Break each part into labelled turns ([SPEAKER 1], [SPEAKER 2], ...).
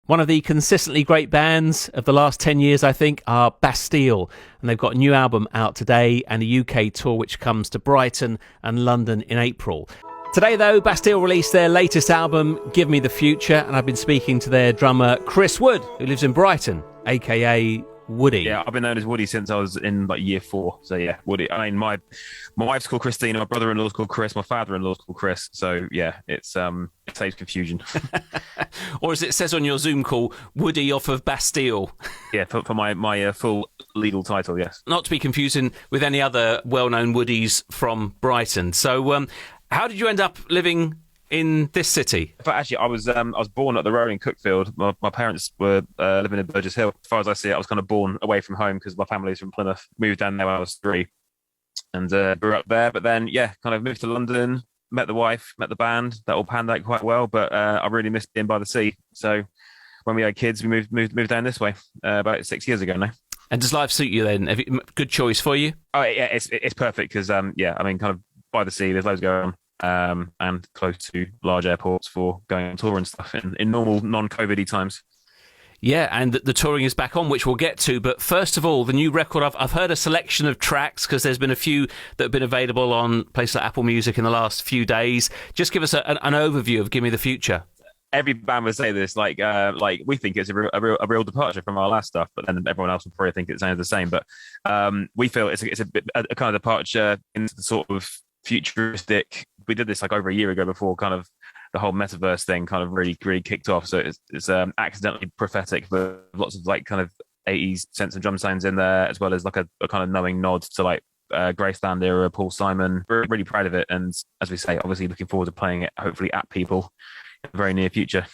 [SPEAKER 1] One of the consistently great bands of the last 10 years, I think, are Bastille. And they've got a new album out today and a UK tour which comes to Brighton and London in April. Today, though, Bastille released their latest album, Give Me the Future, and I've been speaking to their drummer, Chris Wood, who lives in Brighton, a.k.a. Woody.
[SPEAKER 2] Yeah, I've been known as Woody since I was in like year 4. So yeah, Woody. I mean, my wife's called Christina, my brother-in-law's called Chris, my father-in-law's called Chris. So yeah, it saves confusion.
[SPEAKER 1] Or as it says on your Zoom call, Woody off of Bastille.
[SPEAKER 2] Yeah, for my full legal title, yes.
[SPEAKER 1] Not to be confusing with any other well-known Woodies from Brighton. So how did you end up living in this city?
[SPEAKER 2] But actually, I was born at the Row in Cookfield. My parents were living in Burgess Hill. As far as I see it, I was kind of born away from home because my family's from Plymouth. Moved down there when I was 3 and grew up there. But then, yeah, kind of moved to London, met the wife, met the band. That all panned out quite well, but I really missed being by the sea. So when we had kids, we moved down this way about 6 years ago now.
[SPEAKER 1] And does life suit you then? Good choice for you?
[SPEAKER 2] Oh, yeah, it's perfect because, yeah, I mean, kind of by the sea, there's loads going on. And close to large airports for going on tour and stuff in normal non-COVID-y times.
[SPEAKER 1] Yeah, and the touring is back on, which we'll get to. But first of all, the new record, I've heard a selection of tracks because there's been a few that have been available on places like Apple Music in the last few days. Just give us an overview of Give Me the Future.
[SPEAKER 2] Every band would say this, like we think it's a real departure from our last stuff, but then everyone else would probably think it sounds the same. But we feel it's a bit a kind of departure into the sort of futuristic. We did this like over a year ago before kind of the whole metaverse thing kind of really kicked off. So it's accidentally prophetic, but lots of like kind of 80s synths and drum sounds in there, as well as like a kind of knowing nod to like Graceland era, Paul Simon. We're really proud of it, and as we say, obviously looking forward to playing it hopefully at people in the very near future.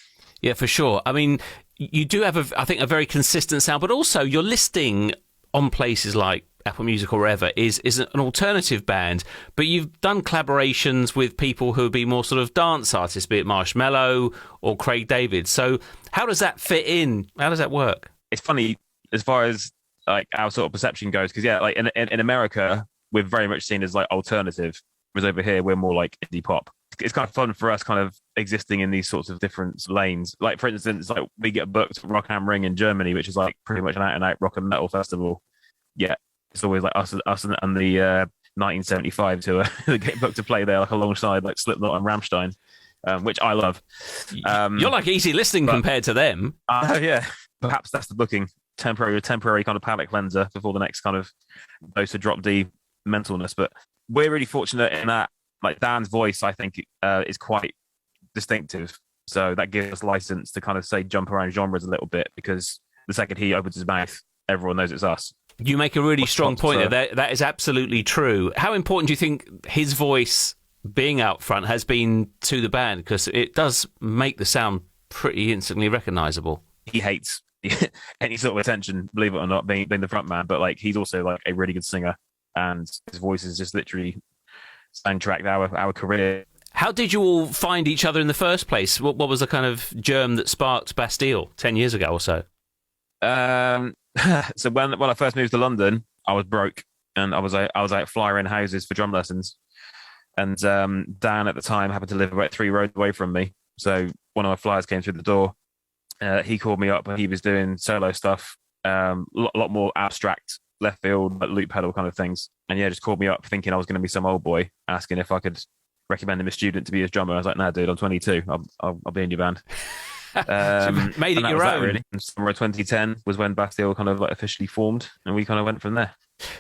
[SPEAKER 1] Yeah, for sure. I mean, you do have I think a very consistent sound, but also your listing on places like Apple Music or wherever is an alternative band, but you've done collaborations with people who would be more sort of dance artists, be it Marshmello or Craig David. So how does that fit in? How does that work?
[SPEAKER 2] It's funny as far as like our sort of perception goes, because yeah, like in America, we're very much seen as like alternative, whereas over here we're more like indie pop. It's kind of fun for us kind of existing in these sorts of different lanes. Like for instance, like we get booked for Rock am Ring in Germany, which is like pretty much an out and out rock and metal festival. Yeah. It's always like us and the 1975 tour that get booked to play there, like alongside like Slipknot and Rammstein, which I love.
[SPEAKER 1] You're like easy listening compared to them.
[SPEAKER 2] Yeah, perhaps that's the booking. Temporary kind of palate cleanser before the next kind of dose of drop D mentalness. But we're really fortunate in that, like Dan's voice, I think, is quite distinctive. So that gives us license to kind of say jump around genres a little bit, because the second he opens his mouth, everyone knows it's us.
[SPEAKER 1] You make a really strong point there. That is absolutely true. How important do you think his voice being out front has been to the band? Because it does make the sound pretty instantly recognisable.
[SPEAKER 2] He hates any sort of attention, believe it or not, being the front man. But like, he's also like a really good singer, and his voice is just literally soundtracked our career.
[SPEAKER 1] How did you all find each other in the first place? What was the kind of germ that sparked Bastille 10 years ago or so?
[SPEAKER 2] So when I first moved to London, I was broke, and I was out flying houses for drum lessons. And Dan at the time happened to live about 3 roads away from me. So one of my flyers came through the door. He called me up, and he was doing solo stuff, a lot more abstract, left field, like loop pedal kind of things. And yeah, just called me up thinking I was going to be some old boy, asking if I could recommend him a student to be his drummer. I was like, "No, dude, I'm 22. I'll be in your band."
[SPEAKER 1] So made it your own.
[SPEAKER 2] Really. Summer of 2010 was when Bastille kind of like officially formed, and we kind of went from there.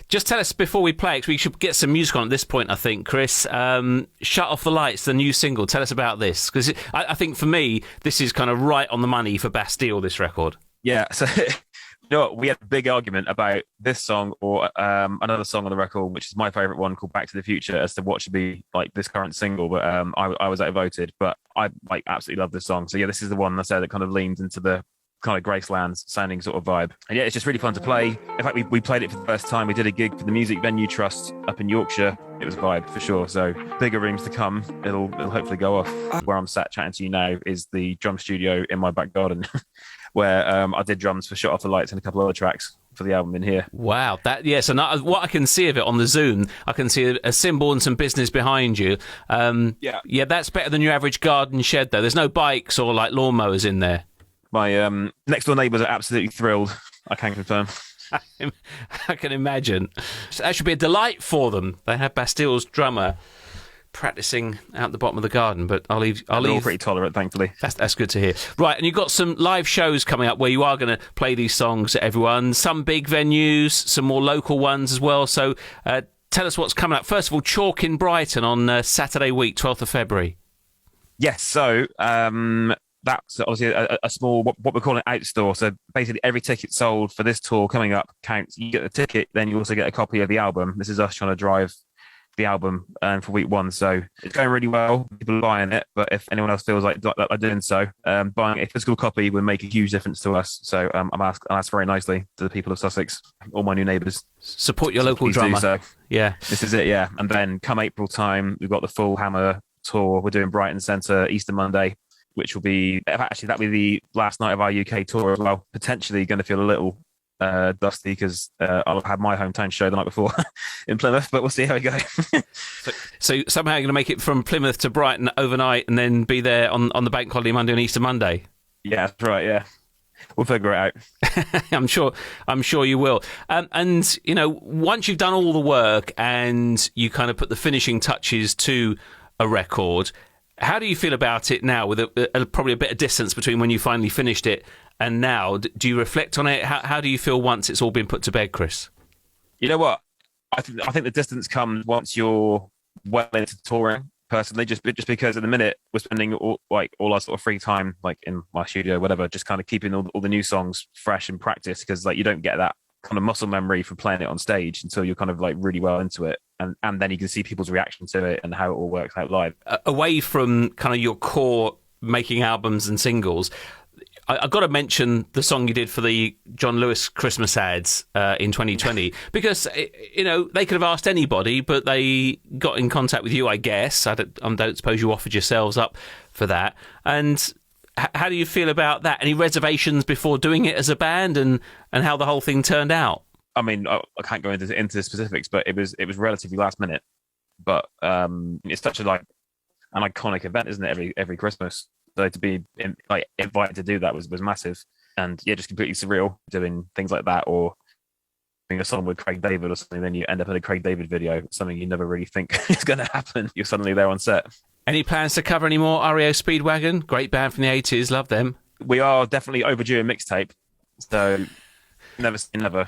[SPEAKER 1] Just tell us before we play, because we should get some music on at this point, I think, Chris. Shut Off the Lights, the new single. Tell us about this, because I think for me, this is kind of right on the money for Bastille, this record.
[SPEAKER 2] Yeah, so you know what? We had a big argument about this song or another song on the record, which is my favourite one, called Back to the Future, as to what should be like this current single. But I was outvoted, but I like absolutely love this song. So yeah, this is the one I said that kind of leans into the kind of Graceland sounding sort of vibe. And yeah, it's just really fun to play. In fact, we played it for the first time. We did a gig for the Music Venue Trust up in Yorkshire. It was a vibe for sure. So bigger rooms to come. It'll hopefully go off. Where I'm sat chatting to you now is the drum studio in my back garden, where I did drums for Shut Off the Lights and a couple of other tracks for the album in here.
[SPEAKER 1] Wow. So what I can see of it on the Zoom, I can see a cymbal and some business behind you. Yeah, that's better than your average garden shed, though. There's no bikes or like lawnmowers in there.
[SPEAKER 2] My next door neighbours are absolutely thrilled. I can confirm.
[SPEAKER 1] I can imagine. That should be a delight for them. They have Bastille's drummer practicing out the bottom of the garden, but I'll leave.
[SPEAKER 2] They're all pretty tolerant, thankfully.
[SPEAKER 1] That's good to hear. Right, and you've got some live shows coming up where you are going to play these songs to everyone. Some big venues, some more local ones as well. So tell us what's coming up. First of all, Chalk in Brighton on Saturday week, 12th of February.
[SPEAKER 2] Yes, so that's obviously a small, what we're calling an outstore. So basically every ticket sold for this tour coming up counts. You get the ticket, then you also get a copy of the album. This is us trying to drive the album for week one. So it's going really well. People are buying it, but if anyone else feels like they're doing so, buying a physical copy would make a huge difference to us. So I'm asked very nicely to the people of Sussex, all my new neighbours.
[SPEAKER 1] Support your local drummer.
[SPEAKER 2] So.
[SPEAKER 1] Yeah.
[SPEAKER 2] This is it, yeah. And then come April time, we've got the full Hammer tour. We're doing Brighton Centre Easter Monday, which will be, actually, that'll be the last night of our UK tour as well. Potentially going to feel a little dusty because I'll have had my hometown show the night before in Plymouth, but we'll see how we go.
[SPEAKER 1] So somehow you're going to make it from Plymouth to Brighton overnight and then be there on the bank holiday Monday and Easter Monday.
[SPEAKER 2] Yeah, that's right. Yeah, we'll figure it out.
[SPEAKER 1] I'm sure you will. And you know, once you've done all the work and you kind of put the finishing touches to a record, how do you feel about it now with probably a bit of distance between when you finally finished it and now? Do you reflect on it? How do you feel once it's all been put to bed, Chris?
[SPEAKER 2] You know what? I think the distance comes once you're well into touring. Personally, just because at the minute we're spending all our sort of free time, like in my studio, whatever, just kind of keeping all the new songs fresh in practice, because like you don't get that kind of muscle memory from playing it on stage until you're kind of like really well into it, and then you can see people's reaction to it and how it all works out live.
[SPEAKER 1] Away from kind of your core making albums and singles, I've got to mention the song you did for the John Lewis Christmas ads in 2020, because, you know, they could have asked anybody, but they got in contact with you, I guess. I don't suppose you offered yourselves up for that. And how do you feel about that? Any reservations before doing it as a band, and how the whole thing turned out?
[SPEAKER 2] I mean, I can't go into the specifics, but it was relatively last minute. But it's such an iconic event, isn't it? Every Christmas. So to be invited to do that was massive, and yeah, just completely surreal doing things like that, or doing a song with Craig David or something. Then you end up in a Craig David video, something you never really think is going to happen. You're suddenly there on set. Any
[SPEAKER 1] plans to cover any more REO Speedwagon? Great band from the 80s, love them.
[SPEAKER 2] We are definitely overdue a mixtape, so never say never.